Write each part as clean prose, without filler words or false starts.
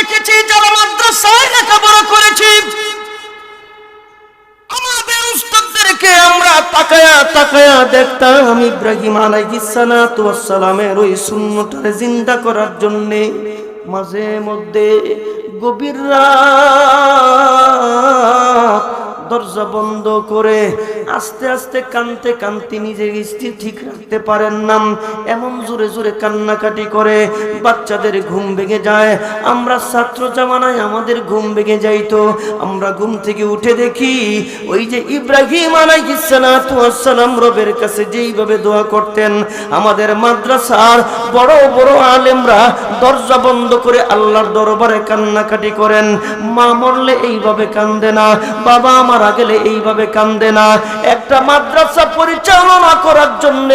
দেখেছি, যারা মাদ্রাসায় লেখাপড়া করেছি, আমাদের উস্তাদদেরকে আমরা তাকায়া তাকায়া দেখতাম ইব্রাহিম আলাইহিস সালাতু ওয়াস সালামের ওই সুন্নতটারে জিন্দা করার জন্য মাঝে মধ্যে গভীর রাত দরজা বন্ধ করে আস্তে আস্তে কানতে কানতে নিজের স্থির ঠিক রাখতে পারেন না, এমন জোরে জোরে কান্নাকাটি করে বাচ্চাদের ঘুম ভেঙে যায়। আমরা ছাত্র জামানায় আমাদের ঘুম ভেঙে যাইতো, আমরা ঘুম থেকে উঠে দেখি ওই যে ইব্রাহিম আলাইহিস সালাতু ওয়াস সালাম রবের কাছে যেইভাবে দোয়া করতেন, আমাদের মাদ্রাসার বড় বড় আলেমরা দরজা বন্ধ করে আল্লাহর দরবারে কান্নাকাটি করেন। মা মরলে এইভাবে কান্দে না, বাবা মারা গেলে এইভাবে কান্দে না। একটা মাদ্রাসা পরিচালনা করার জন্য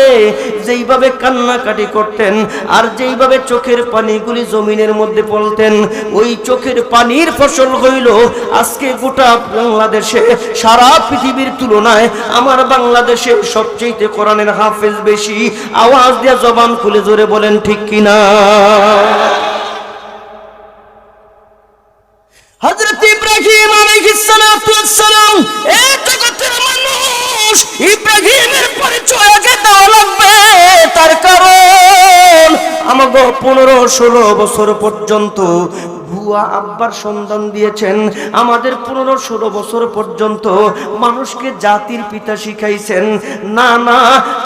যেইভাবে কান্নাকাটি করতেন আর যেইভাবে চোখের পানিগুলি জমিনের মধ্যে পড়তেন, ওই চোখের পানির ফসল হইল আজকে গোটা বাংলাদেশে, সারা পৃথিবীর তুলনায় আমার বাংলাদেশে সবচেয়ে কোরআনের হাফেজ বেশি। আওয়াজ দিয়ে জবান খুলে জোরে বলেন ঠিক কিনা? হযরত ইব্রাহিম আলাইহিস সালাতু ওয়াস সালাম, এই জগতের মানুষ ইব্রাহিমের পরিচয় আগে দেওয়া লাগবে। তার কারণ আমাকে 15-16 বছর পর্যন্ত ভুয়া আব্বার সন্ধান দিয়েছেন, আমাদের 15-16 বছর পর্যন্ত মানুষকে জাতির পিতা শিখাইছেন। না না,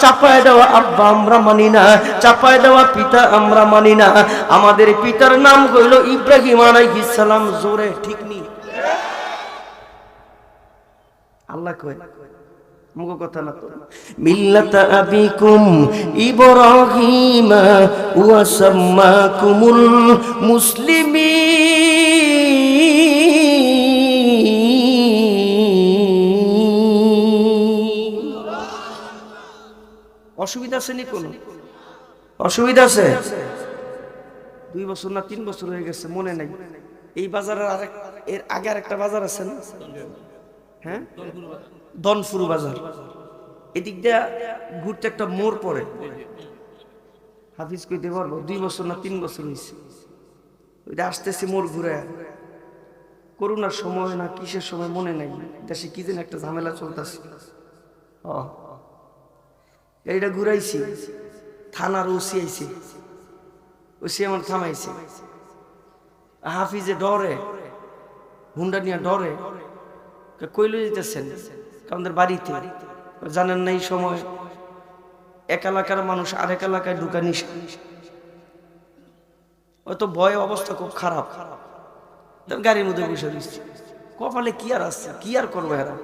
চাপায় দেওয়া আব্বা আমরা মানি না, চাপায় দেওয়া পিতা আমরা মানি না। আমাদের পিতার নাম হইল ইব্রাহিম আলাইহিস সালাম। জোরে ঠিক নি? আল্লাহ কয় মুগো কথা না তো, মিল্লাতা আবিকুম ইব্রাহিম ওয়া সাম্মাকুমুল মুসলিমিন। অসুবিধা আছে নি? কোন অসুবিধা আছে? 2 বছর না 3 বছর হয়ে গেছে, মনে নাই। এই বাজারের এর আগে আরেকটা বাজার আছে না? হ্যাঁ, দনফুর বাজার। এদিক দিয়ে ঘুরতে একটা মোড় পড়ে, হাফিজ কইতে পারবো 2 বছর না 3 বছর হয়েছে। ওইটা আসতেছি মোড় ঘুরে, করোনার সময় না কিসের সময় মনে নাই, দেশে কি যেন একটা ঝামেলা চলতেছে। এইটা ঘুরাইছি, থানার ওসি আইছে, ওসি আমার থামাইছে। হাফিজে ডরে, হুন্ডা নিয়ে ডরে, কইল যেতেছেন আমাদের বাড়িতে, জানেন না এই সময় এক এলাকার মানুষ আরেক এলাকায় ঢুকা নিষেধ। হয়তো ভয় অবস্থা খুব খারাপ, গাড়ির মধ্যে বসে দিচ্ছি। কপালে কি আর আসছে, কি আর করবো এরা,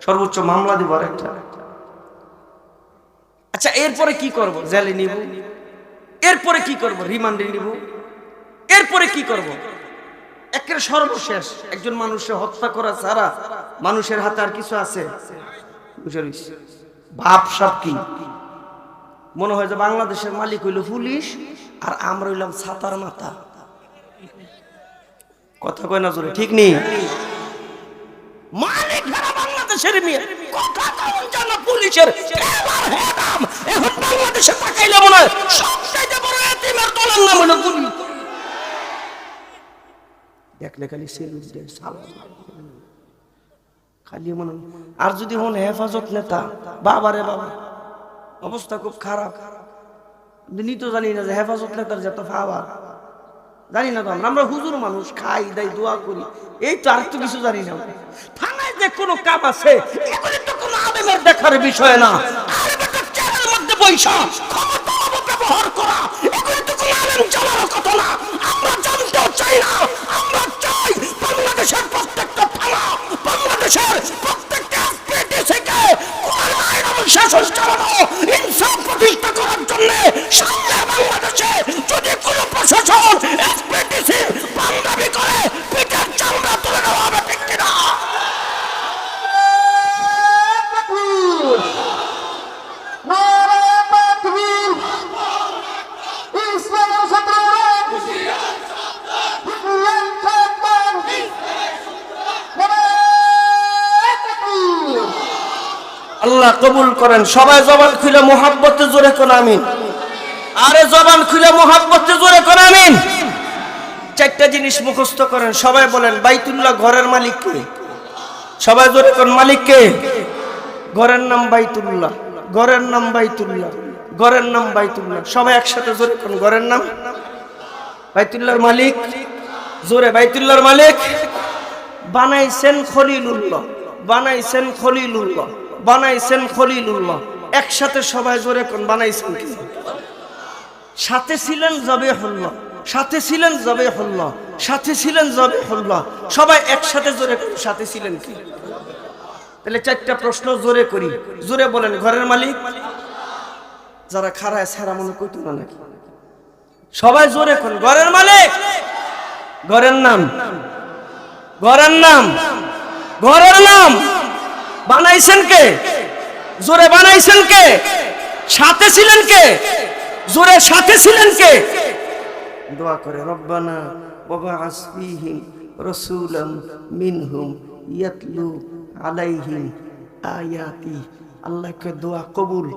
সর্বোচ্চ মামলা দিব আর একটা। আচ্ছা, এরপরে কি করব? জেলে নিব। এরপরে কি করব? রিমান্ডে নিব। এরপরে কি করব? একের সর্বশেষ একজন মানুষের হত্যা করা ছাড়া মানুষের হাতে আর কিছু আছে? ভাব সব কি মনে হয় যে বাংলাদেশের মালিক হইল পুলিশ আর আমরা হইলাম ছাতার মাথা। কথা কয় না জোরে ঠিক নেই? মালিক বাংলাদেশের মেয়ে, কথা কেমন জানা পুলিশের। এখন বাংলাদেশে তাকাইলে মনে হয় সবচাইতে বড় এতিমের দলের নাম হলো পুলিশ। দেখলে খালি সেলুট দেয়, খালি মনে। আর যদি হন হেফাজত নেতা, বাবারে বাবা, অবস্থা খুব খারাপ। নি তো জানি না যে হেফাজত নেতার যত পাওয়ার, জানি না তো। আমরা হুজুর মানুষ, খাই দাই দোয়া করি, এই তো। আর তো কিছু জানি না। থানায় যে কোনো কাম আছে, এগুলি তো কোনো আলেমের দেখার বিষয় না। আলেমের চেয়ারের মধ্যে বৈশা ক্ষমতা ব্যবহার করা, এগুলি তো কোনো আলেম জানার কথা না। আমরা জানতেও চাই না। আমরা চাই বাংলাদেশের প্রত্যেকটা থানা, বাংলাদেশের প্রত্যেকটা এসপিডিসিকে কোরআন আইন অনুশাসন চালানো, ইনসাফ প্রতিষ্ঠা করার জন্য সামনে বাংলাদেশে যদি কোনো প্রশাসন এসপিডিসি বাংলাবি করে পিঠের চামড়া তুলে নেওয়া হবে, ঠিক কিনা? আল্লাহ কবুল করেন। সবাই জবান খুলে মোহাব্বতে জোরে কোন আমিন। আরে জবান খুলে মোহাব্বতে জোরে কোন আমিন। চারটা জিনিস মুখস্থ করেন, সবাই বলেন বাইতুল্লাহ ঘরের মালিক কে? সবাই জোরে কোন মালিক কে? ঘরের নাম বাইতুল্লাহ, ঘরের নাম বাইতুল্লাহ, ঘরের নাম বাইতুল্লাহ। সবাই একসাথে জোরে কোন ঘরের নাম বাইতুল্লাহর মালিক। জোরে বাইতুল্লাহর মালিক বানাইছেন খলিলুল্লাহ, বানাইছেন খলিলুল্লাহ, বানাইছেন খলিলুল্লাহ। একসাথে সবাই জোরে কোন বানাইছেন কি? সাথে ছিলেন জবিহুল্লাহ, সাথে ছিলেন জবিহুল্লাহ, সাথে ছিলেন জবিহুল্লাহ। সবাই একসাথে জোরে কোন সাথে ছিলেন কি? তাহলে চারটা প্রশ্ন জোরে করি, জোরে বলেন ঘরের মালিক। যারা খারায় ছাড়া মনে কইতো না নাকি? সবাই জোরে কোন ঘরের মালিক। ঘরের নাম, ঘরের নাম, ঘরের নাম বানাইছেন কে? জোরে বানাইছেন কে? সাথে ছিলেন কে? জোরে সাথে ছিলেন কে? দোয়া করে রব্বানা ওয়াবআস ফীহিম রাসূলাম মিনহুম ইয়াতলু আলাইহিম আয়াতি। আল্লাহকে দোয়া কবুল।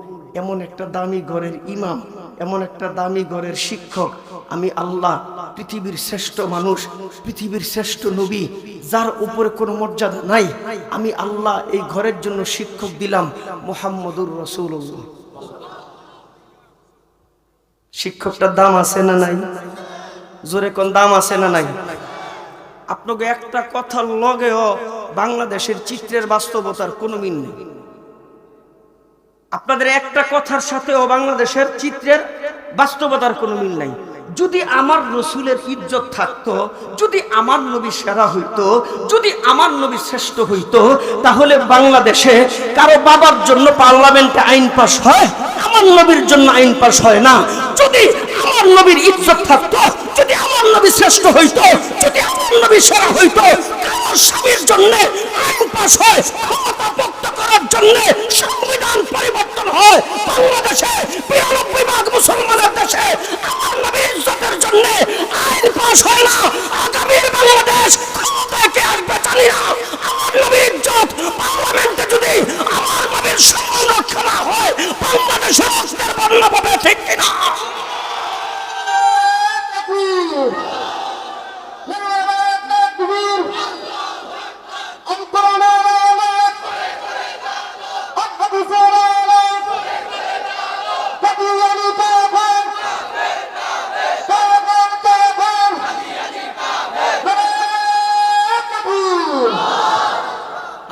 এমন একটা দামি ঘরের ইমাম, এমন একটা দামি ঘরের শিক্ষক আমি আল্লাহ, পৃথিবীর শ্রেষ্ঠ মানুষ, পৃথিবীর শ্রেষ্ঠ নবী, যার উপরে কোনো মর্যাদা নাই, আমি আল্লাহ এই ঘরের জন্য শিক্ষক দিলাম মুহাম্মদুর রাসূলুল্লাহ। শিক্ষকটার দাম আছে না নাই? জোরে কোন দাম আছে না নাই? আপনাকে একটা কথার লগেও বাংলাদেশের চিত্রের বাস্তবতার কোনো মিল নেই। আপনাদের একটা কথার সাথেও বাংলাদেশের চিত্রের বাস্তবতার কোনো মিল নাই। যদি আমার রসুলের ইজ্জত থাকতো, যদি আমার নবী সেরা হইতো, যদি আমার নবী শ্রেষ্ঠ হইতো, তাহলে বাংলাদেশে কারো বাবার জন্য পার্লামেন্টে আইন পাস হয়, আমার নবীর জন্য আইন পাস হয় না। যদি আমার নবীর ইজ্জত থাকতো, যদি আমার নবী শ্রেষ্ঠ হইতো, যদি আমার নবী সেরা হইতো, কারো স্বামীর জন্য আইন পাস হয়, ক্ষমতা ভোক্তা করার জন্য সংবিধান পরিবর্তন হয়। বাংলাদেশে 92% মুসলমানের দেশে আমার নবীর ইজ্জতের জন্য আইন পাস হয় না। আগামীর বাংলাদেশ ক্ষমতায় কে আসবে জানি না, আমার নবীর ইজ্জত পার্লামেন্টে যদি আমার নবীর সম্মান রক্ষা না হয়, বাংলাদেশের রক্তের বন্যা পাবে, ঠিক কিনা?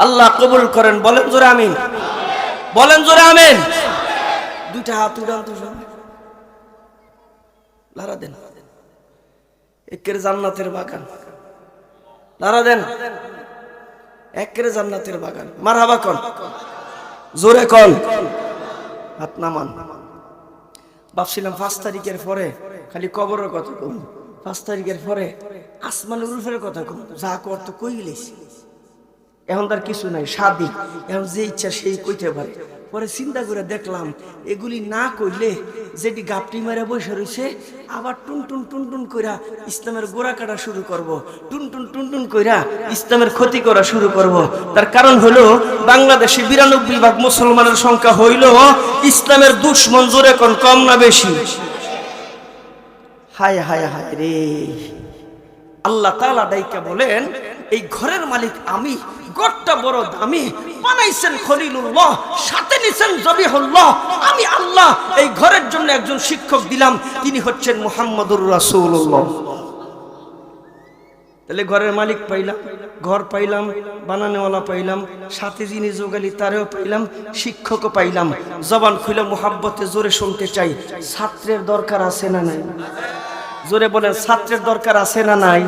আল্লাহ কবুল করেন, বলেন জোরে আমিন, বলেন জোরে আমিন। দুইটা হাত উড়ান তো, লারা দেন। একের জান্নাতের বাগান, লারা দেন। একের জান্নাতের বাগান, মারহাবা কোন, জোরে কোন, হাত নামান। ভাবছিলাম 5 তারিখের পরে খালি কবরের কথা কম, 5 তারিখের পরে আসমানের উলফের কথা কম, যা করত কই গেলেছি। এখন তার কিছু নাই, শাদি এখন যে ইচ্ছা সেই কইতে পারে। পরে চিন্তা করে দেখলাম এগুলি না কইলে যেটি গাপটি মেরে বসে রয়েছে, আবার টুনটুন টুনটুন কইরা ইসলামের গোড়া কাটা শুরু করব, টুনটুন টুনটুন কইরা ইসলামের ক্ষতি করা শুরু করব। তার কারণ হলো বাংলাদেশে 92% মুসলমানের সংখ্যা হইল ইসলামের দুশ্মন। জোরে কোন, কম না বেশি? হায় হায় হায় রে। আল্লাহ তাআলা ডাইকা বলেন এই ঘরের মালিক আমি, ঘরটা বড় দামি, বানাইছেন খলিলুল্লাহ, সাথে নিছেন জবিহুল্লাহ। আমি আল্লাহ এই ঘরের জন্য একজন শিক্ষক দিলাম, তিনি হচ্ছেন মুহাম্মদুর রাসূলুল্লাহ। তাহলে ঘরের মালিক পাইলাম, ঘর পাইলাম, বানানোওয়ালা পাইলাম, সাথে যিনি যোগালি তারেও পাইলাম, শিক্ষকও পাইলাম। জবান খুলে মুহাব্বতে জোরে শুনতে চাই, ছাত্রের দরকার আছে না নাই? জোরে বলেন, ছাত্রের দরকার আছে না নাই?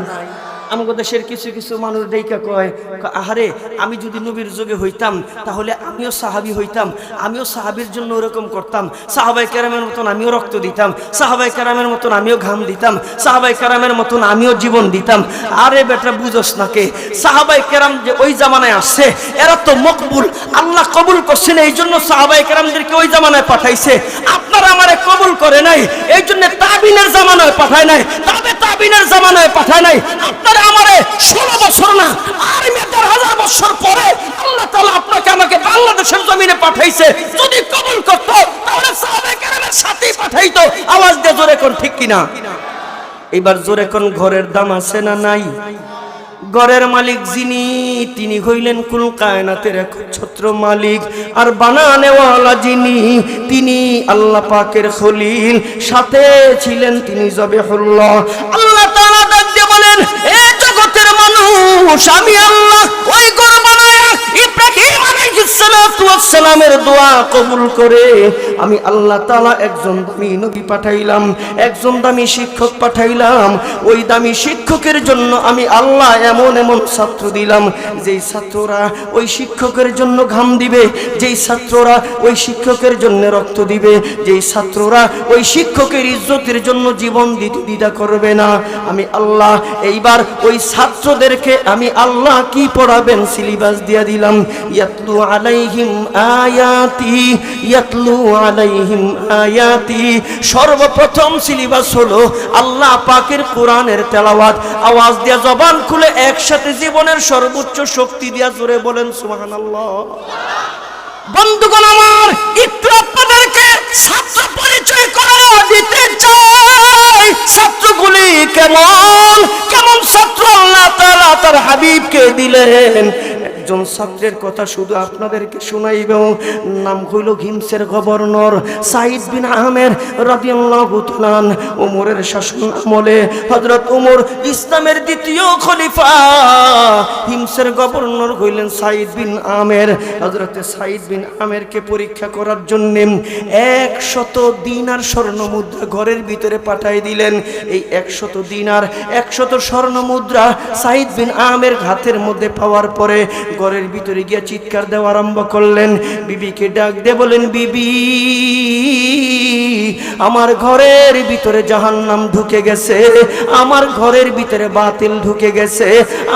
আমাদের দেশের কিছু কিছু মানুষ দেখা কয়, আহারে আমি যদি নবীর যুগে হইতাম তাহলে আমিও সাহাবী হইতাম, আমিও সাহাবীর জন্য ওরকম করতাম, সাহাবায়ে কেরামের মতন আমিও রক্ত দিতাম, সাহাবায়ে কেরামের মতন আমিও ঘাম দিতাম, সাহাবায়ে কেরামের মতন আমিও জীবন দিতাম। আরে বেটা বুঝোস না কে, সাহাবায়ে কেরাম যে ওই জামানায় আসছে এরা তো মকবুল, আল্লাহ কবুল করছেন, এই জন্য সাহাবায়ে কেরামদেরকে ওই জামানায় পাঠাইছে। আপনারা আমারে কবুল করে নাই, এই জন্য তাবিনের জামানায় পাঠায় নাই, তাবিনের জামানায় পাঠায় নাই। আপনারা আমারে 16 বছর না আর 1000 বছর পরে আল্লাহ তাআলা আপনাকে আমাকে বাংলাদেশের জমিনে পাঠাইছে। যদি কবুল করত তাহলে সাহাবায়ে কেরামের সাথেই পাঠাইতো। আওয়াজ দিয়ে জোরে কোন, ঠিক কিনা? এবার জোরে কোন ঘরের দাম আছে না নাই? ঘরের মালিক যিনি, তিনি হইলেন কুল কায়নাতের একচ্ছত্র মালিক। আর বানানেওয়ালা যিনি, তিনি আল্লাহ পাকের খলিল, সাথে ছিলেন তিনি জবেহুল্লাহ। আল্লাহ তাআলা ডাক দিয়ে বলেন, এ জগতের মানুষ, আমি আল্লাহ ওই ঘর বানায়া ইব্রাহিম আলাইহিস সালাতু ওয়াস সালামের দোয়া কবুল করে আমি আল্লাহ তাআলা একজন দামি নবী পাঠাইলাম, একজন দামি শিক্ষক পাঠাইলাম। ওই দামি শিক্ষকের জন্য আমি আল্লাহ এমন এমন ছাত্র দিলাম, যেই ছাত্ররা ওই শিক্ষকের জন্য ঘাম দিবে, যেই ছাত্ররা ওই শিক্ষকের জন্য রক্ত দিবে, যেই ছাত্ররা ওই শিক্ষকের ইজ্জতের জন্য জীবন দিতে দ্বিধা করবে না। আমি আল্লাহ এইবার ওই ছাত্রদেরকে আমি আল্লাহ কি পড়াবেন সিলেবাস দিয়া দিলাম। ইয়াতলু আলাইহিম আয়াতি, ইয়াতলু আলাইহিম আয়াতি। সর্বপ্রথম সিলেবাস হলো আল্লাহ পাকের কোরআনের তেলাওয়াত। আওয়াজ দিয়া জবান খুলে একসাথে জীবনের সর্বোচ্চ শক্তি দিয়া জোরে বলেন সুবহানাল্লাহ। বন্ধুগণ আমার, একটু আপনাদেরকে ছাত্র পরিচয় করে দিতে চাই। ছাত্রগুলি কেমন কেমন ছাত্র আল্লাহ তাআলা তার হাবিবকে দিলেন। একজন ছাত্রের কথা শুধু আপনাদেরকে শুনাইব। নাম হইল হিমসের গভর্নর সাইদ বিন আহমেদ রাদিয়াল্লাহু তাআলা। ওমরের শাসন আমলে হযরত ওমর ইসলামের দ্বিতীয় খলিফা। হিমসের গভর্নর হইলেন সাইদ বিন আমের। হযরত সাইদ বিন আমেরকে পরীক্ষা করার জন্য 100 দিনার স্বর্ণ মুদ্রা ঘরের ভিতরে পাঠিয়ে দিলেন। এই 100 দিনার 100 স্বর্ণ মুদ্রা সাইদ বিন আমের হাতের মধ্যে পাওয়ার পরে ঘরের ভিতরে গিয়ে চিৎকার দেওয়া আরম্ভ করলেন। বিবিকে ডাক দিয়ে বলেন, বিবি, আমার ঘরের ভিতরে জাহান্নাম ঢুকে গেছে, আমার ঘরের ভিতরে বাতিল ঢুকে গেছে,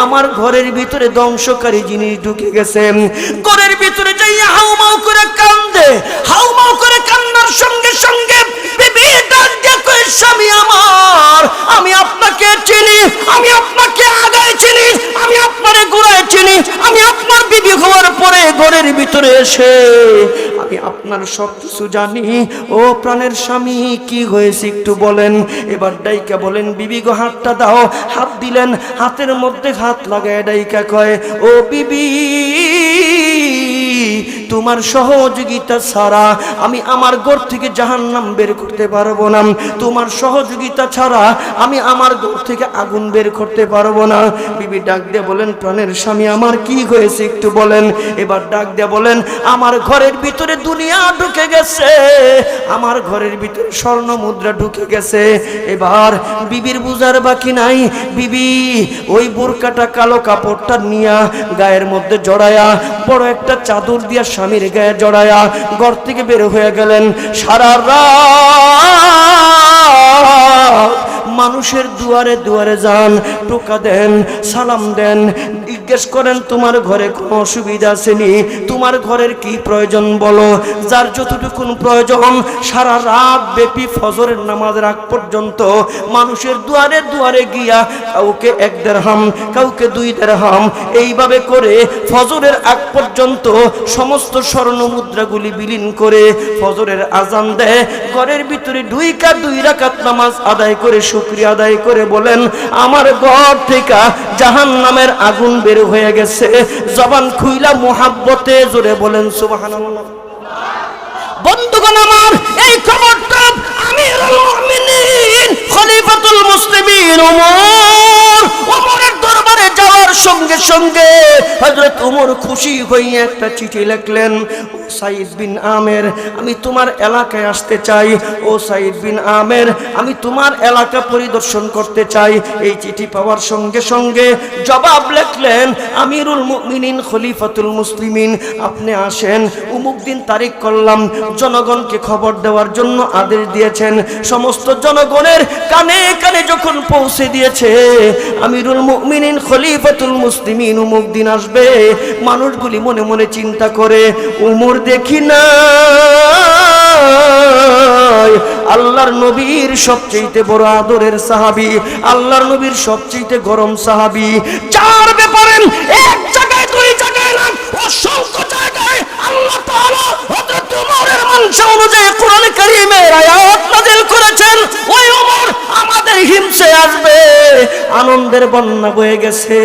আমার ঘরের ভিতরে ধ্বংসকারী জিনিস ঢুকে গেছে। ঘরের ভিতরে যাইয়া হাউমাউ করে কান্দে। হাউমাউ করে কান্নার সঙ্গে সঙ্গে বিবি ডাক দিয়ে কয়, স্বামী আমার, আমি আপনাকে চিনি, আমি আপনাকে আগায় চিনি, আমি আপনারে গোড়ায় চিনি। আমি আপনার বিবি হওয়ার পরে ঘরের ভিতরে এসে আমি আপনার সব কিছু জানি। ও প্রাণের স্বামী, কি হয়েছে একটু বলেন। এবার ডাইকা বলেন, বিবি গো হাতটা দাও। হাত দিলেন, হাতের মধ্যে হাত লাগায় ডাইকা কয়, ও বিবি, তোমার সহযোগিতা ছাড়া আমি আমার ঘর থেকে জাহান্নাম বের করতে পারবো না। তোমার সহযোগিতা ছাড়া আমি আমার ঘর থেকে আগুন বের করতে পারবো না। বিবি ডাক দিয়ে বলেন, প্রাণের স্বামী আমার কি হয়েছে একটু বলেন। এবার ডাক দিয়ে বলেন, আমার ঘরের ভিতরে দুনিয়া ঢুকে গেছে, আমার ঘরের ভিতরে স্বর্ণ মুদ্রা ঢুকে গেছে। এবার বিবির বুঝার বাকি নাই। বিবি ওই বোরকাটা কালো কাপড়টা নিয়া গায়ের মধ্যে জড়ায়া, বড় একটা চাদর দিয়া স্বামীর গায়ে জড়ায়া ঘর থেকে বের হয়ে গেলেন। সারা রাত মানুষের দুয়ারে দুয়ারে যান, টোকা দেন, সালাম দেন, জিজ্ঞেস করেন তোমার ঘরে কোনো অসুবিধা আসেনি, তোমার ঘরের কি প্রয়োজন বলো। যার যতটুকুন প্রয়োজন সারা রাত ব্যাপী ফজরের নামাজের আগ পর্যন্ত মানুষের দুয়ারে দুয়ারে গিয়া কাউকে 1 দিরহাম, কাউকে 2 দিরহাম, এইভাবে করে ফজরের আগ পর্যন্ত সমস্ত স্বর্ণ মুদ্রাগুলি বিলীন করে ফজরের আজান দেয়। ঘরের ভিতরে 2 রাকাত নামাজ আদায় করে শুকরিয়া আদায় করে বলেন, আমার ঘর থেকে জাহান্নামের আগুন বের হয়ে গেছে। জবান খুইলা মুহাব্বতে জোরে বলেন সুবহানাল্লাহ। বন্ধুগণ আমার, এই খবরটা আমিরুল মুমিনিন খলিফাতুল মুসলিমিন ওমরের দরবারে যাওয়ার সঙ্গে সঙ্গে হযরত ওমর খুশি হয়ে একটা চিঠি লিখলেন, ও সাইদ বিন আমের, আমি তোমার এলাকায় আসতে চাই। ও সাইদ বিন আমের, আমি তোমার এলাকা পরিদর্শন করতে চাই। এই চিঠি পাওয়ার সঙ্গে সঙ্গে জবাব লিখলেন, আমিরুল মুমিনিন খলিফাতুল মুসলিমিন, আপনি আসেন, অমুক দিন তারিখ করলাম। জনগণকে খবর দেওয়ার জন্য আদেশ দিয়েছেন। সমস্ত জনগণের কানে কানে যখন পৌঁছে দিয়েছে আমিরুল মুমিনিন খলিফাতুল মুসলিমিন অমুক দিন আসবে, মানুষগুলি মনে মনে চিন্তা করে, উমর দেখি না আল্লাহর নবীর সবচেয়ে বড় আদরের সাহাবী, আল্লাহর নবীর সবচেয়ে গরম সাহাবী, যার ব্যাপারে এক জায়গায় 2 জায়গায় না, অসংখ্য জায়গায় আল্লাহ তাআলা হযরত ওমরের মানসা অনুযায়ী কোরআন কারীমের আয়াত নাযিল করেছেন। ওই ওমর আমাদের হিমসে আসবে, আনন্দের বন্যা বয়ে গেছে।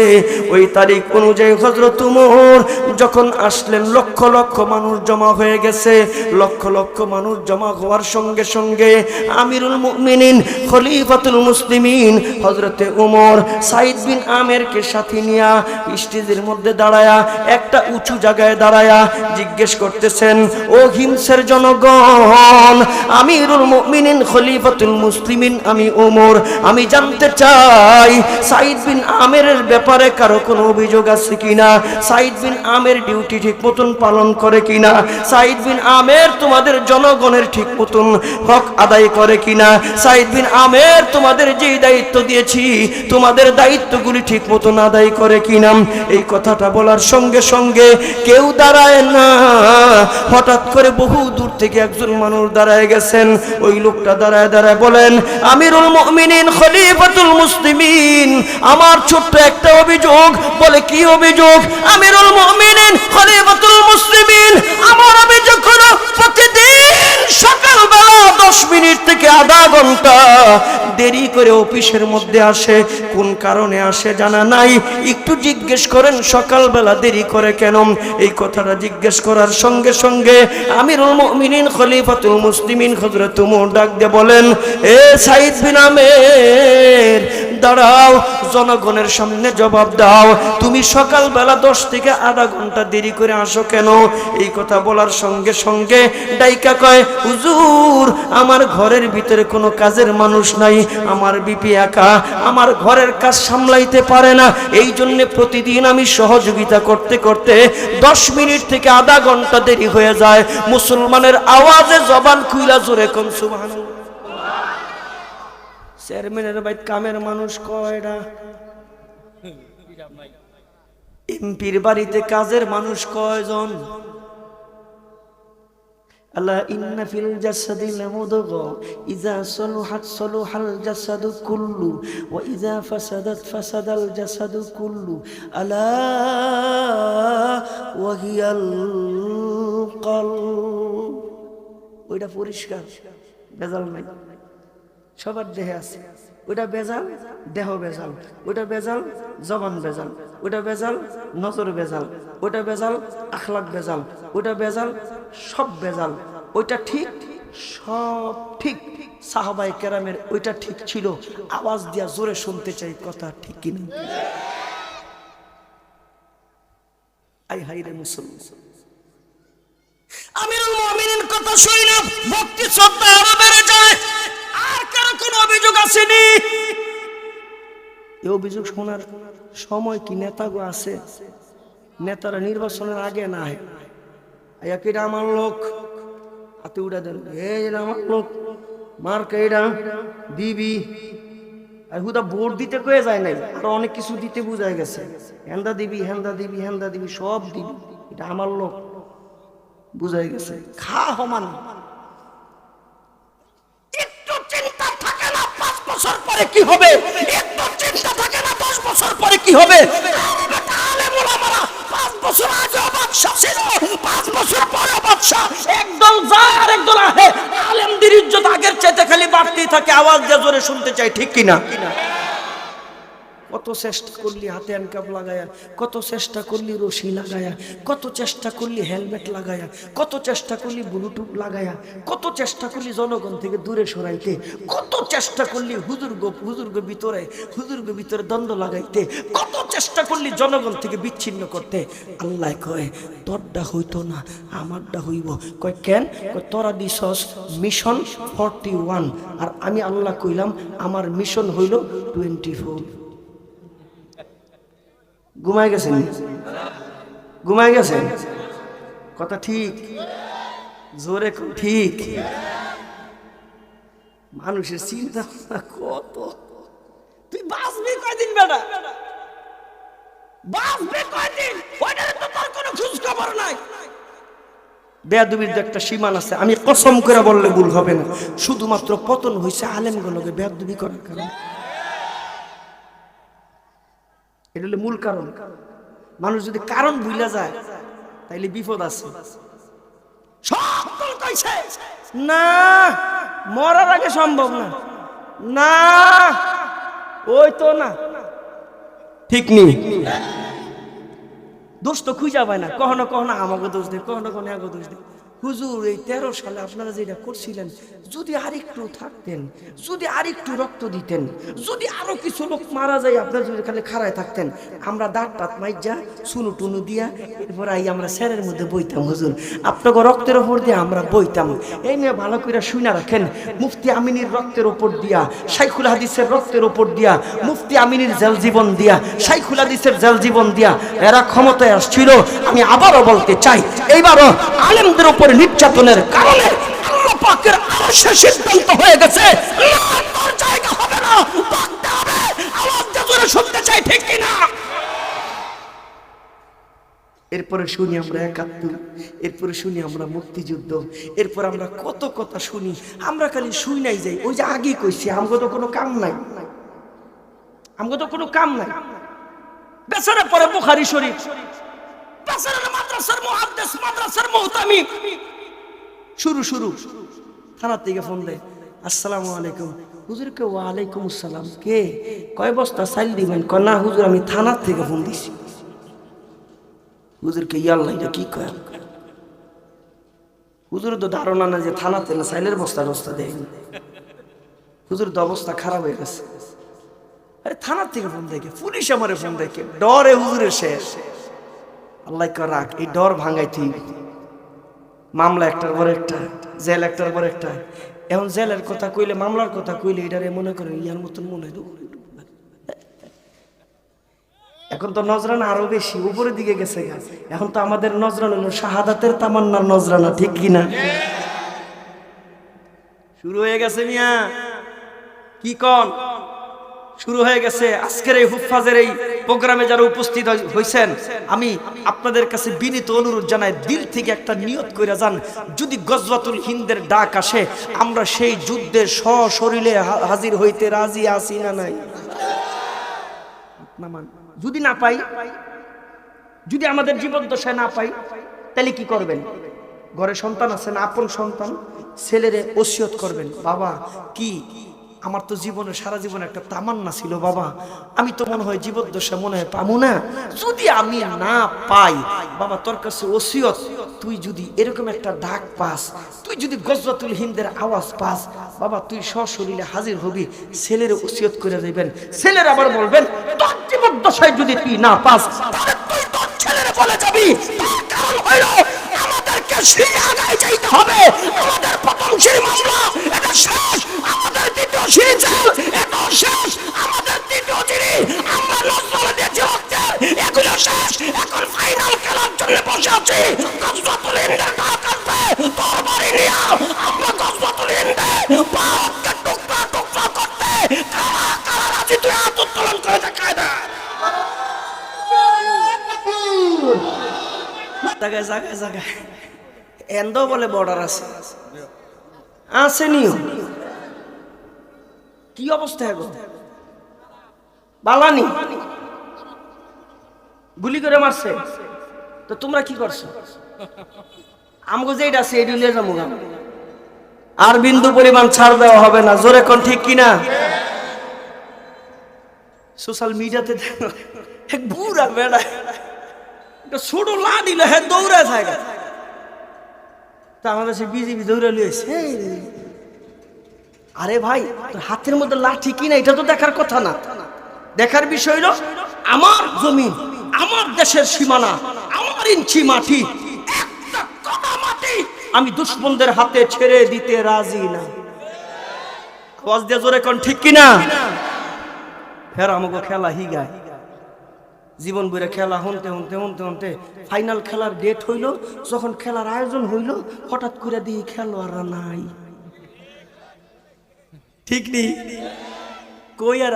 ওই তারিখ অনুযায়ী হযরত উমর যখন আসলেন, লক্ষ লক্ষ মানুষ জমা হয়ে গেছে। লক্ষ লক্ষ মানুষ জমা হওয়ার সঙ্গে সঙ্গে আমিরুল মুমিনিন খলিফাতুল মুসলিমিন হযরতে উমর সাইদ বিন আমেরকে সাথে নিয়া স্টেজের মধ্যে দাঁড়ায়া, একটা উঁচু জায়গায় দাঁড়ায়া জিজ্ঞেস করতেছেন, ও হিমসের জনগণ, আমিরুল মুমিনিন খলিফাতুল মুসলিমিন আমি উমর, আমি জানতে চাই সাইদ বিন আমেরের ব্যাপারে কারো কোনো অভিযোগ আছে কিনা? সাইদ বিন আমের ডিউটি ঠিক মতন পালন করে কিনা? সাইদ বিন আমের তোমাদের জনগণের ঠিক মতন হক আদায় করে কিনা? সাইদ বিন আমের তোমাদের যে দায়িত্ব দিয়েছি, তোমাদের দায়িত্বগুলি ঠিক মতন আদায় করে কিনা? এই কথাটা বলার সঙ্গে সঙ্গে কেউ দাঁড়ায় না। হঠাৎ করে বহু দূর থেকে একজন মানুষ দাঁড়ায় গেছেন। ওই লোকটা দাঁড়ায় দাঁড়ায় বলেন, আমিরুল মুমিনিন খলিফাতুল মুসলিমিন, আমার ছোট্ট একটা অভিযোগ। বলে, কি অভিযোগ? আমিরুল মুমিনিন খলিফাতুল মুসলিমিন, আমার অভিযোগ হলো প্রতিদিন সকালবেলা 10 মিনিট থেকে আধা ঘন্টা দেরি করে অফিসের মধ্যে আসে। কোন কারণে আসে জানা নাই, একটু জিজ্ঞেস করেন সকালবেলা দেরি করে কেন? এই কথাটা জিজ্ঞেস করার সঙ্গে সঙ্গে আমিরুল মুমিনিন খলিফাতুল মুসলিমিন হযরত উমর ডাক দিয়ে বলেন, এ সাইদ বিন আমের, দাঁড়াও, জনগণের সামনে জবাব দাও, তুমি সকালবেলা 10 থেকে আধা ঘন্টা দেরি করে আসো কেন? এই কথা বলার সঙ্গে সঙ্গে ডাইকা কয়, হুজুর, আমার ঘরের ভিতরে কোনো কাজের মানুষ নাই, আমার বিপি একা, আমার ঘরের কাজ সামলাইতে পারে না, এই জন্য প্রতিদিন আমি সহযোগিতা করতে করতে 10 মিনিট থেকে আধা ঘন্টা দেরি হয়ে যায়। মুসলমানের আওয়াজে জবান খুইলা জোরে কোন সুবহানাল্লাহ। চেয়ারম্যানের বাইত কামের মানুষ কয়টা? এমপির বাড়িতে কাজের মানুষ কয়জন? আলা ইন্না ফিল জাসাদি লামুদগা ইযা সালুহাত সালুহাল জাসাদু কুল্লু ওয়া ইযা ফাসাদাত ফাসাদাল জাসাদু কুল্লু আলা ওয়া হিয়াল কলব। ওইটা পরিষ্কার, ভেজাল নাই, সবার দেহে আছে। ওইটা বেজাল, দেহ বেজাল, ওইটা বেজাল, জবান বেজাল, ওইটা বেজাল, নজর বেজাল, ওইটা বেজাল, আখলাক বেজাল, ওইটা বেজাল, সব বেজাল। ওইটা ঠিক, সব ঠিক। সাহাবায়ে কেরামের ওইটা ঠিক ছিল। আওয়াজ দিয়া জোরে শুনতে চাই, কথা ঠিক কিনা? আই হাই রে মুসলমান, আমিরুল মুমিনিন কথা শুই না, ভক্তি শ্রদ্ধা আরো বেড়ে যায়। আর কারো কোনো অভিযোগ আসেনি? এই অভিযোগ শোনার সময় কি নেতাগো আছে? নেতারা নির্বাচনের আগে না হয়, এটা আমার লোক, হাতে উড়া দেন, এটা আমার লোক, মার্কা এটা দিবি। আর হুদা ভোট দিতে কয়ে যায় নাই, আরো অনেক কিছু দিতে বুঝায় গেছে, হেন্দা দিবি, হেন্দা দিবি, হেন্দা দিবি, সব দিবি, এটা আমার লোক, বুঝাই গেছে। খা হমান, একটু চিন্তা থাকে না 5 বছর পরে কি হবে, একটু চিন্তা থাকে না 10 বছর পরে কি হবে। 5 বছর আগে বাদশা ছিল, 5 বছর পরে বাদশা। একদল যায় আর একদল আহে। আলেমদের ইজ্জত আগের চাইতে খালি বাড়তেই থাকে। আওয়াজ দিয়ে জোরে শুনতে চাই, ঠিক কিনা? কত চেষ্টা করলি হাতে হ্যান্ডকাপ লাগায়া, কত চেষ্টা করলি রশি লাগায়া, কত চেষ্টা করলি হেলমেট লাগায়া, কত চেষ্টা করলি ব্লুটুথ লাগায়া, কত চেষ্টা করলি জনগণ থেকে দূরে সরাইতে, কত চেষ্টা করলি হুজুরগো ভিতরে দ্বন্দ্ব লাগাইতে, কত চেষ্টা করলি জনগণ থেকে বিচ্ছিন্ন করতে। আল্লাহ কয়, তোরটা হইতো না, আমারটা হইব। কয় কেন? কয় তোরা দিছস মিশন 41, আর আমি আল্লাহ কইলাম আমার মিশন হইল 24। ঘুমাই গেছেন, ঘুমাই গেছেন, কথা ঠিক, জোরে ঠিক। মানুষের চিন্তা কত, তুই বাঁচবি কয়দিন বেটা, বাঁচবি কয়দিন, ওইটার তো তোর কোনো খোঁজ খবর নাই। বেয়াদবির একটা সীমান আছে, আমি কসম করে বললে ভুল হবে না। শুধুমাত্র পতন হয়েছে আলেমগুলোকে বেয়াদবি করার কারণে। এটা হলো মূল কারণ। মানুষ যদি কারণ ভুলে যায় তাইলে বিপদ আছে। সব কইছে না, মরার আগে সম্ভব না, না ওই তো না ঠিক নেই দোষ তো খুঁজা পায় না কখনো কখনো আমাকে দোষ দেয় কখনো কখনো আগে দোষ দেয় হুজুর এই 13 সালে আপনারা যেটা করছিলেন যদি আরেকটু থাকতেন যদি আরেকটু রক্ত দিতেন যদি আরো কিছু লোক মারা যায় আপনারা যদি খালি খাড়ায় থাকতেন আমরা দাঁত টাত মাইজা সুনু টুনু দিয়া এরপর আই আমরা স্যারের মধ্যে বইতাম হুজুর আপনাকে রক্তের ওপর দিয়ে আমরা বইতাম এই নিয়ে ভালো করে শুনে রাখেন মুফতি আমিনীর রক্তের ওপর দিয়া শাইখুল হাদিসের রক্তের ওপর দিয়া মুফতি আমিনীর জেল জীবন দিয়া শাইখুল হাদিসের জেল জীবন দিয়া এরা ক্ষমতায় আসছিল আমি আবারও বলতে চাই এইবারও আলেমদের উপর নির্যাতনের কারণে আল্লাহ পাকের আরশের সিদ্ধান্ত হয়ে গেছে তোর জায়গা হবে না বলতে হবে আওয়াজ দিয়ে শুনতে চাই ঠিক কি না এরপরে শুনি আমরা ৭১ এরপরে শুনি আমরা মুক্তিযুদ্ধ এরপর আমরা কত কথা শুনি আমরা খালি শুই নাই যাই ওই যে আগে কইছি আমগো তো কোনো কাম নাই আমগো তো কোনো কাম নাই বেচারা পরে বুখারী শরীফ বেচারা মাদ্রাসার মুহাদ্দিস মাদ্রাসার মুহতামি শুরু থানা থেকে ফোন দেয় আসসালামু আলাইকুম হুজুরকে ওয়া আলাইকুম আসসালাম কে কয় বস্তা চাল দিবেন কয় না হুজুর আমি থানা থেকে ফোন দিছি হুজুরকে ইয়াল্লাহ এটা কি কয় হুজুর তো ধারণা না যে থানাতে না চাইলের বস্তা দেয় হুজুর তো অবস্থা খারাপ হয়ে গেছে আরে থানার থেকে ফোন দেখে পুলিশ আমারে ফোন দেখে ডরে হুজুরের শেষ আল্লাহ রাখ এই ডর ভাঙাই ঠিক মামলা একটার পর একটা জেল একটার পর একটা এখন জেলের কথা কইলে মামলার কথা কইলে এটারে মনে করে ইয়ার মতন মনে হয় এখন তো নজরানা আরো বেশি উপরের দিকে গেছে এখন তো আমাদের নজরানা হলো শাহাদাতের তামান্নার নজরানা ঠিক কিনা শুরু হয়ে গেছে মিয়া কি কোন শুরু হয়ে গেছে আজকের এই হুফাজের এই প্রোগ্রামে যারা উপস্থিত হয়েছেন আমি আপনাদের কাছে বিনীত অনুরোধ জানাই দিল থেকে একটা নিয়ত করে যান যদি গজওয়াতুল হিন্দের ডাক আসে আমরা সেই যুদ্ধে সশরীরে হাজির হইতে রাজি আছি না নাই যদি না পাই যদি আমাদের জীবদ্দশায় না পাই তাহলে কি করবেন ঘরে সন্তান আছে না আপন সন্তান ছেলেরে ওসিয়ত করবেন বাবা কি আমার তো জীবনে সারা জীবনে একটা তামান্না ছিল বাবা আমি তো মনে হয় জীবদ্দশা মনে হয় পাবো না যদি আমি না পাই বাবা তোর কাছে ওসিয়ত তুই যদি এরকম একটা ডাক পাস তুই যদি গজওয়াতুল হিন্দের আওয়াজ পাস বাবা তুই সশরীরে হাজির হবি ছেলের ওসিয়ত করে দিবেন ছেলের আবার বলবেন তোর জীবদ্দশায় যদি তুই না পাস তাহলে তুই তোর ছেলের বলে যাবি তার কারণ হইল আমাদেরকে সেই আগায় যাইতে হবে আমাদের প্রথম সেই মামলা এটা শেষ আমাদের দ্বিতীয় সেই জেল এটা শেষ আমাদের তৃতীয় জিনি আমরা নজরুল দিয়েছি রক্তের এগুলো শেষ এখন ফাইনাল খেলার জন্য বসে আছি গজওয়াতুল হিন্দের ডাক আসবে তোর বাড়ি নিয়ে আমরা গজওয়াতুল হিন্দে পাওয়াকে টুকরা টুকরা করতে কারা কারা রাজি তুই হাত উত্তোলন করে দেখায় না জায়গায় জায়গায় জায়গায় এন্দ বলে বর্ডার আছে আসেনিও কি অবস্থা এখন বালানি গুলি করে মারছে তো তোমরা কি করছো আমগো যেটা আছে এডি লিয়ে যাবো আর বিন্দু পরিমাণ ছাড় দেওয়া হবে না জোরে কোন ঠিক কিনা সোশ্যাল মিডিয়াতে এক বুড়া বেড়া ছোট লা দিল হ্যাঁ দৌড়ে থাকে তা আমাদের সে বিজেপি দৌড়ে লিয়েছে আরে ভাই তোর হাতের মধ্যে লাঠি কিনা এটা তো দেখার কথা না দেখার বিষয় হলো আমার জমিন আমার দেশের সীমানা আমার ইঞ্চি মাটি একটা কণা মাটি আমি দুশমনদের হাতে ছেড়ে দিতে রাজি না আওয়াজ দিয়ে জোরে কোন ঠিক কিনা ফের আমাকে খেলা হিগায় জীবন বইরে খেলা হনতে ফাইনাল খেলার ডেট হইল যখন খেলার আয়োজন হইল হঠাৎ করে দিয়ে খেলোয়াড়রা নাই ঠিক নেই কই আর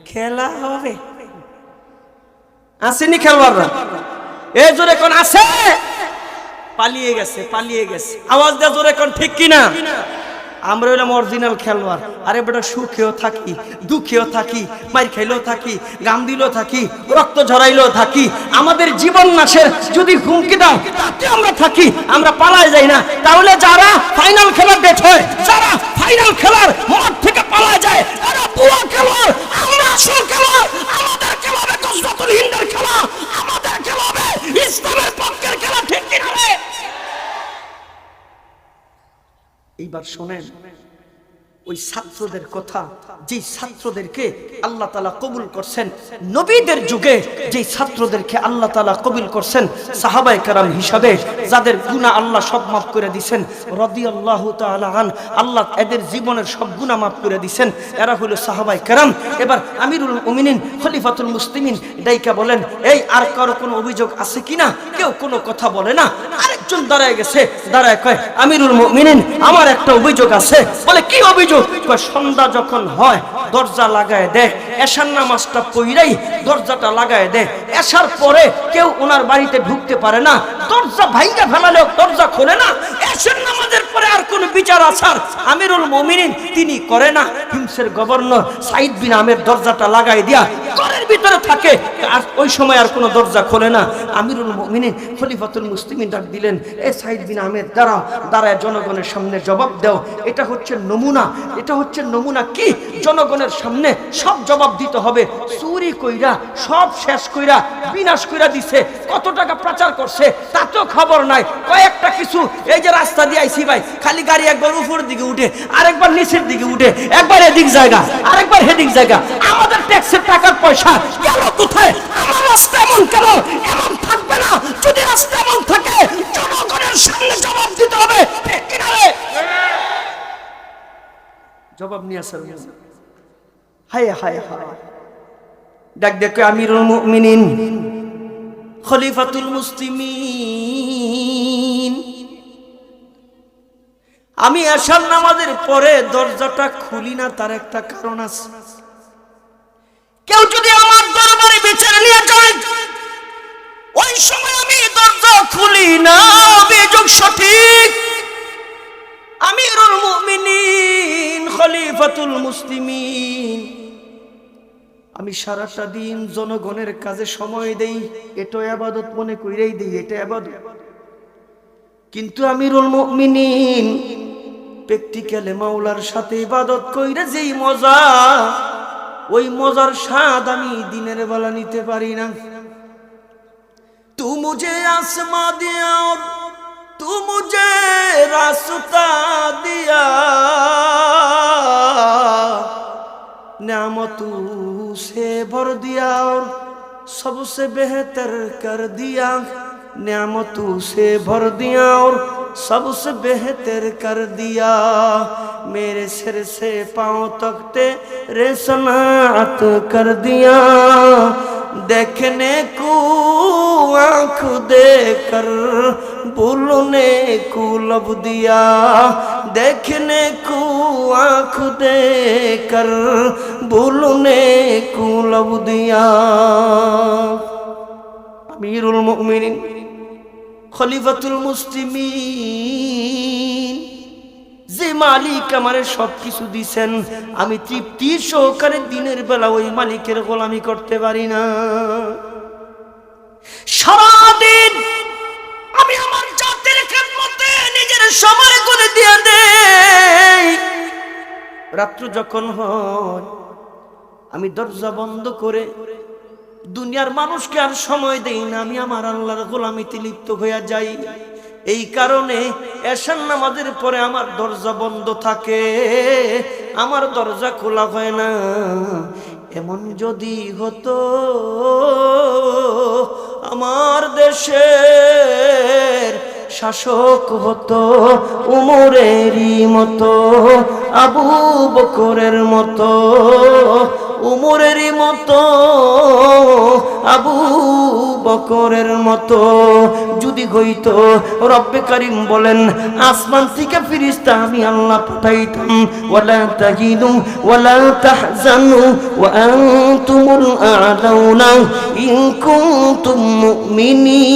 খেলা হবে আসেনি খেলোয়াড়রা এই জোরে কোন আছে পালিয়ে গেছে আওয়াজ দেওয়া জোরে কোন ঠিক কিনা আমরা হইলাম অরিজিনাল খেলোয়াড় আরে বেটা সুখেও থাকি দুঃখেও থাকি মার খাইলেও থাকি গাম দিলেও থাকি রক্ত ঝরাইলেও থাকি আমাদের জীবন নাশের যদি হুমকি দাও তাতে আমরা থাকি আমরা পালায় যাই না তাহলে যারা ফাইনাল খেলার ডেট হয় যারা ফাইনাল খেলার মাঠ থেকে পালা যায়, এরা বুয়া খেলোয়াড়, আমরা আসল খেলোয়াড়। আমাদের খেলা হবে গজওয়াতুল হিন্দের খেলা, আমাদের খেলা হবে ইসলামের পক্ষের খেলা, ঠিক কি না? এইবার শোনেন ওই ছাত্রদের কথা, যে ছাত্রদেরকে আল্লাহ তাআলা কবুল করছেন নবীদের যুগে, যে ছাত্রদেরকে আল্লাহ তাআলা কবুল করছেন সাহাবায়ে কেরাম হিসাবে, যাদের গুনাহ আল্লাহ সব মাফ করে দিয়েছেন রাদিয়াল্লাহু তাআলা আন, আল্লাহ এদের জীবনের সব গুনাহ মাফ করে দিয়েছেন, এরা হলো সাহাবায়ে কেরাম। এবার আমিরুল মুমিনিন খলিফাতুল মুসলিমিন ডাইকা বলেন, এই আর কারো কোনো অভিযোগ আছে কিনা? কেউ কোনো কথা বলে না। আরেকজন দাঁড়ায় গেছে, দাঁড়ায় কয়, আমিরুল মুমিনিন আমার একটা অভিযোগ আছে। বলে, কি অভিযোগ? সন্ধ্যা যখন হয় দরজা লাগায় দেয়, এশার নামাজটা পড়াই দরজাটা লাগায় দেয়, এশার পরে কেউ ওনার বাড়িতে ঢুকতে পারে না, দরজা ভাঙা ফেলালেও দরজা খোলে না। এশার নামাজের পরে আর কোন বিচার আচার আমিরুল মুমিনিন তিনি করে না। হিমসের গভর্নর সাইদ বিন আমের দরজাটা লাগাই দিয়া ঘরের ভিতরে থাকে, আর ওই সময় আর কোনো দরজা খোলে না। আমিরুল মুমিনিন খলিফাতুল মুসলিমিন ডাক দিলেন, এ সাইদ বিন আমের দাঁড়াও, দাঁড়ায় জনগণের সামনে জবাব দাও। এটা হচ্ছে নমুনা, এটা হচ্ছে নমুনা। কি? জনগণের সামনে সব জবাব দিতে হবে। চুরি কইরা সব শেষ কইরা বিনাশ কইরা দিছে, কত টাকা প্রচার করছে তাতেও খবর নাই। কয়েকটা কিছু এই যে রাস্তা দিয়ে আইছি ভাই, খালি গাড়ি একবার উপরের দিকে উঠে, আরেকবার নিচের দিকে উঠে, একবার এদিক জায়গা আরেকবার হেদিক জায়গা। আমাদের ট্যাক্সের টাকার পয়সা গেল কোথায়? আমার রাস্তা এমন কেন? এমন থাকবে না। যদি রাস্তা এমন থাকে জনগণের সামনে জবাব দিতে হবে, ঠিক কি না রে? জবাব নিয়ে আসার হায় হায় হায়। ডাক দেখো আমিরুল মুমিনিন খলিফাতুল মুসলিমিন, আমি এশার নামাজের পরে দরজাটা খুলি না, তার একটা কারণ আছে। কেউ যদি আমার দরবারে বিচার নিয়ে যায়, ওই সময় আমি দরজা খুলি না, অভিযোগ সঠিক। আমিরুল মুমিনিন খলিফাতুল মুসলিমিন, আমি সারাটা দিন জনগণের কাজে সময় দেই, এটা ইবাদত মনে কইরাই দেই, এটা ইবাদত। কিন্তু আমিরুল মুমিনিন প্র্যাকটিক্যালে মাওলার সাথে ইবাদত কইরা যেই মজা, ওই মজার স্বাদ আমি দিনের বেলা নিতে পারি না। তু মুঝে আসমা দিয়া और तू मुझे रास्ता दिया, नेमतों से भर दिया और सबसे बेहतर कर दिया, नेमतों से भर दिया और सबसे बेहतर कर दिया, मेरे सिर से पांव तक तेरे सनात कर दिया, देखने को आँख देकर भूलने को लब दिया, देखने को आँख देकर भूलने को लब दिया। আমিরুল মুমিনিন খলিফাতুল মুসলিমিন, যে মালিক আমারে সবকিছু দিছেন, আমি তৃপ্তি সহকারে দিনের বেলা ওই মালিকের গোলামি করতে পারি না। সারাদিন আমি আমার জাতির খেদমতে নিজের সময় করে দিয়ে দেই। রাত্র যখন হয় আমি দরজা বন্ধ করে দুনিয়ার মানুষকে আর সময় দেই না, আমি আমার আল্লাহর গোলামিতে লিপ্ত হয়ে যাই। এই কারণে এশার নামাজের পরে আমার দরজা বন্ধ থাকে, আমার দরজা খোলা হয় না। এমন যদি হতো আমার দেশের শাসক হতো উমরেরই মতো, আবু বকরের মতো, উমরেরই মতো, আবু বকরের মতো যদি হইতো, রব্বে কারীম বলেন আসমান থেকে ফেরেশতা আমি আল্লাহ পাঠাইতাম। ওয়ালা তাহিনু ওয়ালা তাহজানু ওয়া আনতুমুল আ'লাউনা ইন কুনতুম মুমিনিন।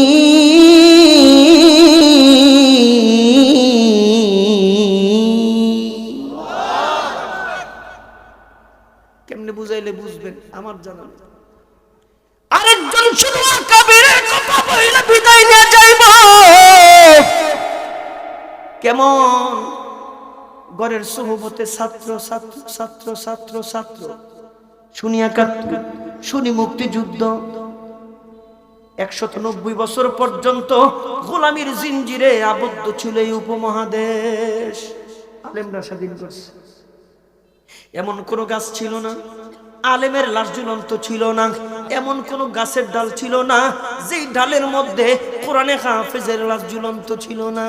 কেমনে বুঝাইলে বুঝবেন আমার জানা। আরেকজন শুধু কাবিরের কথা বইলে বিদায় নিয়ে যাইব। কেমন ঘরের সোহবতে ছাত্র ছাত্র ছাত্র ছাত্র ছাত্র, শুনি ৭১, শুনি মুক্তিযুদ্ধ। ১৯০ বছর পর্যন্ত গোলামীর জিঞ্জিরে আবদ্ধ ছিল এই উপমহাদেশ। আলেমরা স্বাধীন করছে। এমন কোন গাছ ছিল না আলেমের লাশ ঝুলন্ত ছিল না, এমন কোন গাছের ডাল ছিল না যেই ডালের মধ্যে কোরআনে হাফেজের লাশ ঝুলন্ত ছিল না।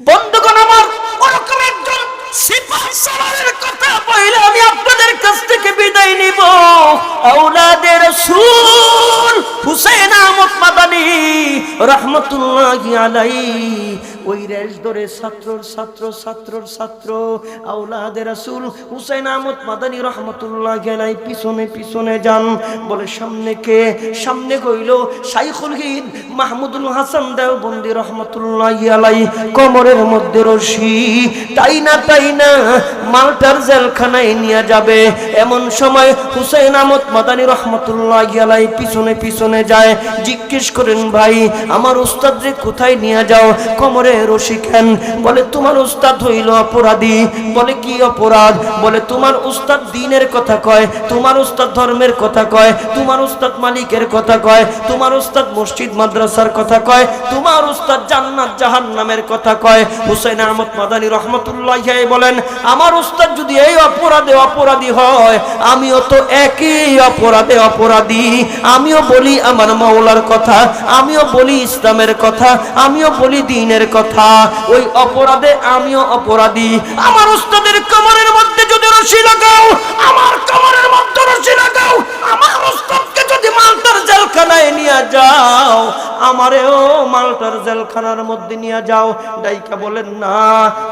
বন্ধুগণ আমার, ওরকম একজন সিপাহী সালারের কথা বলে আমি আপনাদের কাছ থেকে বিদায় নিব। আওলাদে রাসূল হুসাইন আহমদ মাদানী রাহমাতুল্লাহি আলাইহি, ওই রেশ ধরে ছাত্রর ছাত্র ছাত্রর ছাত্র আওলাদে রাসূল হুসাইন আহমদ মাদানী রাহমাতুল্লাহি আলাইহি পিছনে পিছনে যান। বলে সামনে কে? সামনে কইল শাইখুল হিন্দ মাহমুদুল হাসান দেওবন্দি রাহমাতুল্লাহি আলাইহি। কোমরের মধ্যে রশি টাইনা টাইনা মালটার জেলখানায় নিয়ে যাবে। এমন সময় হুসাইন আহমদ মাদানী রাহমাতুল্লাহি আলাইহি পিছনে পিছনে যায়। জিজ্ঞেস করেন, ভাই আমার উস্তাদ রে কোথায় নিয়ে যাও? কোমরে রশি কেন? বলে তোমার উস্তাদ হইল অপরাধী। বলে কি অপরাধ? বলে তোমার উস্তাদ দ্বীনের কথা কয়, তোমার উস্তাদ ধর্মের কথা কয়, তোমার উস্তাদ মালিকের কথা কয়, তোমার উস্তাদ মসজিদ মাদ্রাসার কথা কয়, তোমার উস্তাদ জান্নাত জাহান্নামের কথা কয়। হুসাইন আহমদ মাদানী রাহমাতুল্লাহি আলাইহি বলেন, আমার উস্তাদ যদি এই অপরাধে অপরাধী হয়, আমিও তো একই অপরাধে অপরাধী। আমিও বলি আমার মাওলার কথা, আমিও বলি ইসলামের কথা, আমিও বলি দ্বীনের কথা। ওই অপরাধে আমিও অপরাধী। আমার উস্তাদের কোমরের মধ্যে যদি রশি লাগাও, আমার কোমরের মধ্যে রশি লাগাও, আমার উস্তাদকে যদি মালটার জেলখানায় নিয়ে যাও, আমারেও মালটার জেলখানার মধ্যে নিয়ে যাও। ডাইকা বলেন, না,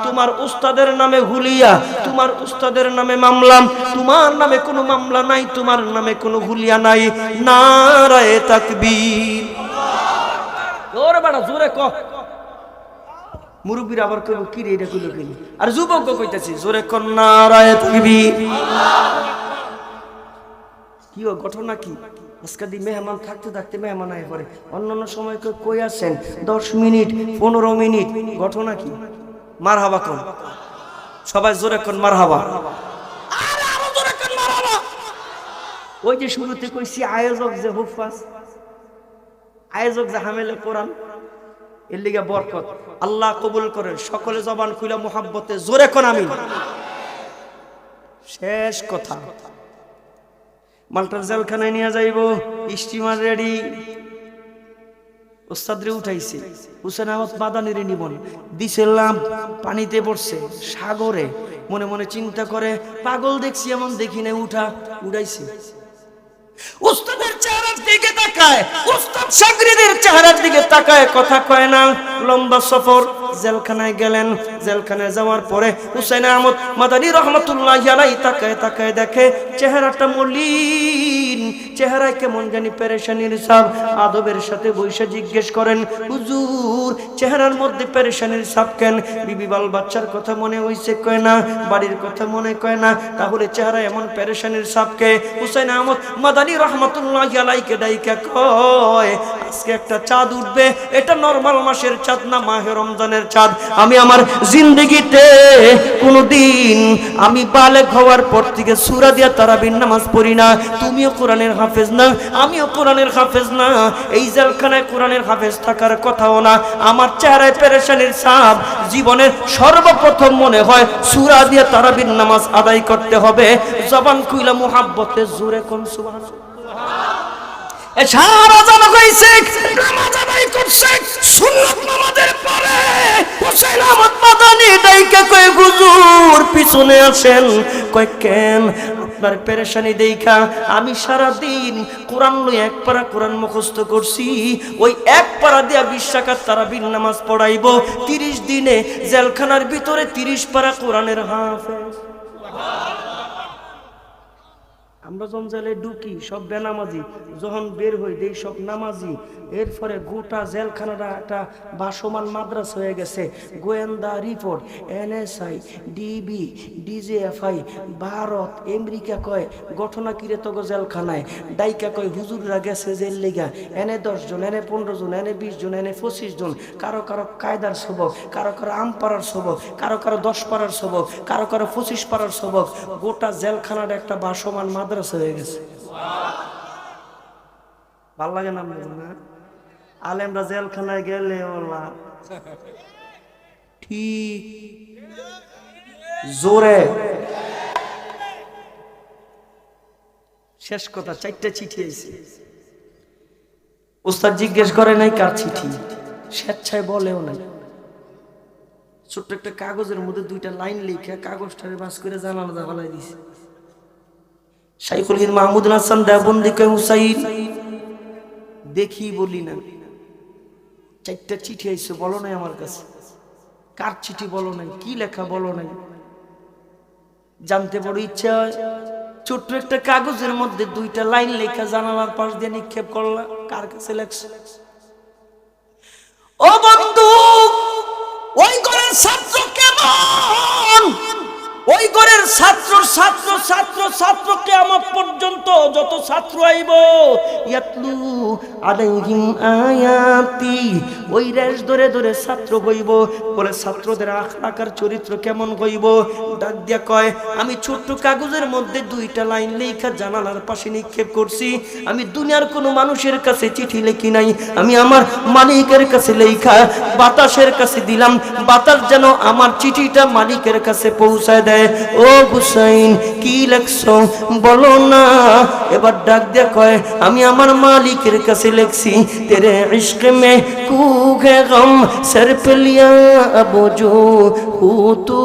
তোমার উস্তাদের নামে হুলিয়া, তোমার উস্তাদের নামে মামলা, তোমার নামে কোনো মামলা নাই, তোমার নামে কোনো হুলিয়া নাই। নারায়ে তাকবীর। ওরে বাড়া জোরে ক। মুরব্বীর আবার কইব কি রে এটা কইলো কি? আর যুবক কইতাছি জোরে ক নারায়ে তাকবীর। কি ও ঘটনা কি? আজকে দি মেহমান থাকতে থাকতে মেহমান আয় পড়ে। অন্যান্য সময় কই আছেন 10 মিনিট 15 মিনিট। ঘটনা কি? মারহাবা কোন সবাই জোরে কোন মারহাবা। আরে আরো জোরে কোন মারহাবা। ওই যে শুরুতে কইছি আয়োজক যে হুফাজ, আয়োজক যে হামেলে কোরআন, এর লিগে বরকত। আল্লাহ কবুল করেন। সকলে জবান খুলে মুহাব্বতে জোরে কোন আমিন। শেষ কথা, মালটার জেলখানায় নিয়ে যাইব, স্টিমার রেডি। ওস্তাদরে উঠাইছে, হুসেন আহমদ মাদানীরে নিবন দিছিলাম, পানিতে পড়ছে সাগরে। মনে মনে চিন্তা করে, পাগল দেখছি এমন দেখি না, উঠাইছে। উস্তাদের চেহারার দিকে তাকায়, উস্তাদ শাগরিদের চেহারার দিকে তাকায়, কথা কয় না। লম্বা সফর, জেলখানায় গেলেন। জেলখানায় যাওয়ার পরে হুসাইন আহমদ মাদানী রাহমাতুল্লাহি আলাইহি তাকায় তাকায় দেখে চেহারাটা মলিন, চেহারায় কেমন জানি পেরেশানির ছাপ। আদবের সাথে বৈশা জিজ্ঞেস করেন, হুজুর চেহারার মধ্যে পেরেশানির ছাপ কেন? বিবি বাল বাচ্চার কথা মনে হইছে? কয় না। বাড়ির কথা মনে কয় না? তাহলে চেহারা এমন পেরেশানির ছাপ কে? হুসাইন আহমদ মাদানী রাহমাতুল্লাহি আলাইহি ডাইকা কয়, আজকে একটা চাঁদ উঠবে, এটা নরমাল মাসের চাঁদ না, মাহে রমজানের চাঁদ। আমি আমার জিন্দেগিতে কোনোদিন আমি বালেগ হওয়ার পর থেকে সূরা দিয়া তারাবির নামাজ পড়ি না। তুমিও কোরআনের হাফেজ না, আমিও কোরআনের হাফেজ না, এই জেলখানায় কোরআনের হাফেজ থাকার কথাও না। আমার চেহারায় পেরেশানির ছাপ। জীবনের সর্বপ্রথম মনে হয় সূরা দিয়া তারাবির নামাজ আদায় করতে হবে। জবান খুইলা মুহাব্বতে জোরে কোন সুবহানাল্লাহ। সারা জানা কইছে নামাজ আদায় করছে, সুন্নাত নামাজের পরে হুসাইন আহমদ মাদানী ডাইকা কয়, হুজুর পিছনে আসেন। কয় কেন? আপনার পেরেশানি দেখা আমি সারা দিন কোরআন লই এক পারা কোরআন মুখস্থ করছি। ওই এক পারা দিয়া 20 রাকাত তারাবির নামাজ পড়াইবো। 30 দিনে জেলখানার ভিতরে 30 পারা কোরআনের হাফেজ। আমরা জঞ্জালে ঢুকি সব বেনামাজি, যখন বের হই দেই সব নামাজি। এরপরে গোটা জেলখানাটা একটা ভাসমান মাদ্রাসা হয়ে গেছে। গোয়েন্দা report, NSI, DB, DJFI, Bharat, America কয় ঘটনা কিরে তো জেলখানায় ডাইকা কয় হুজুররা গেছে জেল লেগা, এনে 10 জন, এনে 15 জন, এনে 20 জন, এনে 25 জন, কারো কারো কায়দার সবক, কারো কারো আম পাড়ার সবক, কারো কারো 10 পাড়ার সবক, কারো কারো 25 পাড়ার সবক। গোটা জেলখানাটা একটা ভাসমান মাদ্রাসা হয়ে গেছে। ভাল লাগে না না? আলেমরা জেলখানায় গেলে ওলা ঠিক জোরে। শেষ কথা, 4টা চিঠি আইছে। উস্তাদ জিজ্ঞেস করে নাই কার চিঠি, স্বেচ্ছায় বলেও নাই। ছোট্ট একটা কাগজের মধ্যে 2টা লাইন লিখে কাগজটারে বাস করে জানালা ফেলাই দিছে। শাইখুল হিন্দ মাহমুদ হাসান দেওবন্দি কয় হুসাইন দেখি বলি না, 4টা চিঠি আইছে বলো নাই আমার কাছে, কার চিঠি বলো নাই, কি লেখা বলো নাই। জানতে বড় ইচ্ছা হয়। ছোট্ট একটা কাগজের মধ্যে 2টা লাইন লেখা জানালার পাশ দিয়ে নিক্ষেপ করলা, কার কাছে লেখছে? ও বন্ধু, ওই ঘরের ছাত্র কেমন? ওই ঘরের ছাত্র ছাত্র ছাত্র ছাত্র কিয়ামত পর্যন্ত যত ছাত্র আইব ইয়াতলু আলাইহিম আয়াতি, ওই রেশ ধরে ধরে ছাত্র হইব। বলে ছাত্রদের আখলাকার চরিত্র কেমন হইব? ডাক দিয়া কয় আমি ছোট্ট কাগজের মধ্যে 2টা লাইন লেখা জানালার পাশে নিক্ষেপ করছি। আমি দুনিয়ার কোনো মানুষের কাছে চিঠি লিখি নাই, আমি আমার মালিকের কাছে লেখা বাতাসের কাছে দিলাম, বাতাস যেন আমার চিঠিটা মালিকের কাছে পৌঁছায় দেয়। ও হুসাইন কি লেখছো বলো না। এবার ডাক দিয়ে কয় আমি আমার মালিকের কাছে লিখছি, তেরে ইশক মে কুগে গম সর পে লিয়া আবু জো হু তু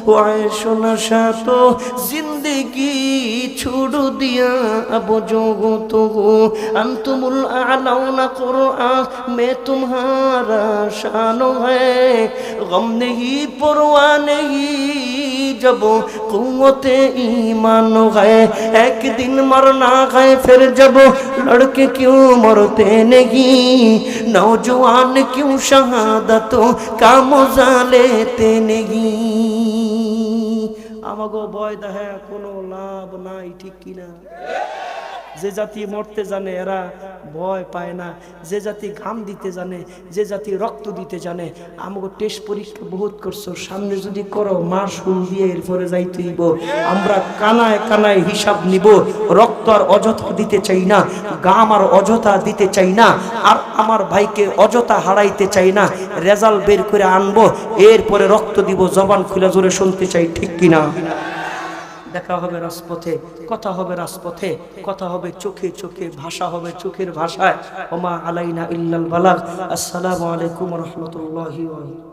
ওয়াইশো নশা তো জিন্দগি छोड़ दिया अब जो तो अंतुमुल आलाउना कुरआन में तुम्हारा शान है, गम नहीं परवाह नहीं जब कुव्वते ईमान है। एक दिन मरना है फिर जब लड़के क्यों मरते नहीं, नौजवान क्यों शहादतों का मजा लेते नहीं। আমাগো ভয় দেহে কোনো লাভ নাই, ঠিক কিনা? যে জাতি মরতে জানে এরা ভয় পায় না, যে জাতি ঘাম দিতে জানে, যে জাতি রক্ত দিতে জানে। আমাকে টেস্ট পরীক্ষা বহুত করছো, সামনে যদি করো মাস হুল দিয়ে এরপরে যাইতেইব। আমরা কানায় কানায় হিসাব নিব, রক্ত আর অযথা দিতে চাই না, গাম আর অযথা দিতে চাই না, আর আমার ভাইকে অযথা হারাইতে চাই না। রেজাল্ট বের করে আনবো, এরপরে রক্ত দিব। জবান খুলে জোরে শুনতে চাই, ঠিক কিনা? দেখা হবে রাজপথে, কথা হবে রাজপথে, কথা হবে চোখে চোখে, ভাষা হবে চোখের ভাষায়। ওমা আলাইনা ইল্লাল বালাগ। আসসালামু আলাইকুম ওয়া রাহমাতুল্লাহি ওয়া বারাকাতুহু।